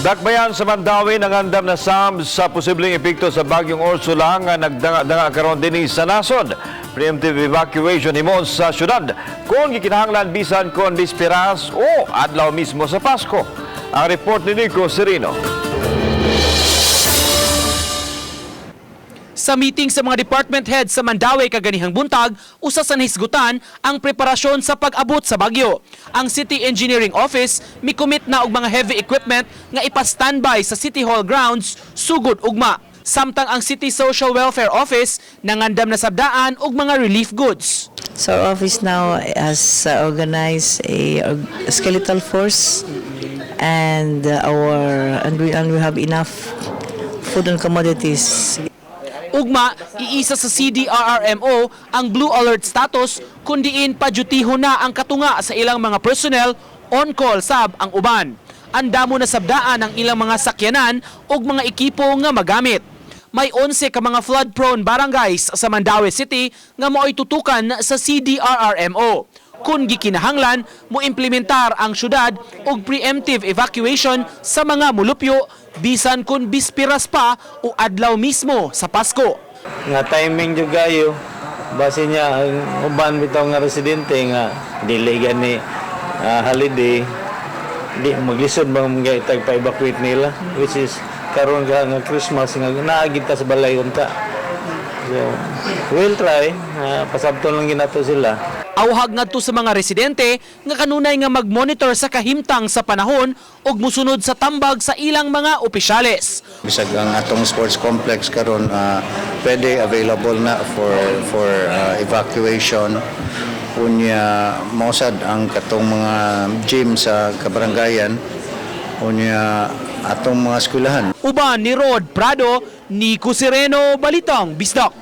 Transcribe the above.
Dakbayan sa Mandawi nangandam na SAM sa posibleng epekto sa Bagyong Ursula nga nagdanga-danga karon dinhi sa nasod. Preemptive evacuation himon sa syudad kung gikinahanglan bisan kon bisperas o adlaw mismo sa Pasko. Ang report ni Nico Serino. Sa meeting sa mga department heads sa Mandawi kaganihang buntag, usa sa nahisgutan ang preparasyon sa pag-abot sa bagyo. Ang City Engineering Office mikumit na og mga heavy equipment nga ipa-standby sa City Hall grounds sugod ugma. Samtang ang City Social Welfare Office nangandam na sabdaan og mga relief goods. So our office now has organized a skeletal force and we have enough food and commodities. Ugma, iisa sa CDRRMO ang blue alert status kundiin padyutiho na ang katunga sa ilang mga personnel on call sab ang uban. Andamo na sabdaan ang ilang mga sakyanan ug mga ekipo nga magamit. May 11 ka mga flood-prone barangays sa Mandawi City nga mo'y tutukan sa CDRRMO. Kung gikinahanglan, mo implementar ang syudad og preemptive evacuation sa mga mulupyo bisan kun bispiras pa o adlaw mismo sa Pasko. Nga timing jud gayo base niya ang uban bitaw nga residente nga dili gani holiday di maglisod ba mga itag pa-evacuate nila which is karon nga Christmas nga naagid ta sa balay unta. So, we'll try pasabton lang ginato sila. Awhag ngadto sa mga residente nga kanunay nga mag-monitor sa kahimtang sa panahon ug musunod sa tambag sa ilang mga opisyales. Bisag ang atong sports complex karon pwede available na for evacuation. Unya mosad ang katong mga gym sa kabarangayan. Unya atong mga eskwelahan. Uban ni Rod Prado, Nico Sereno, Balitang Bisdak.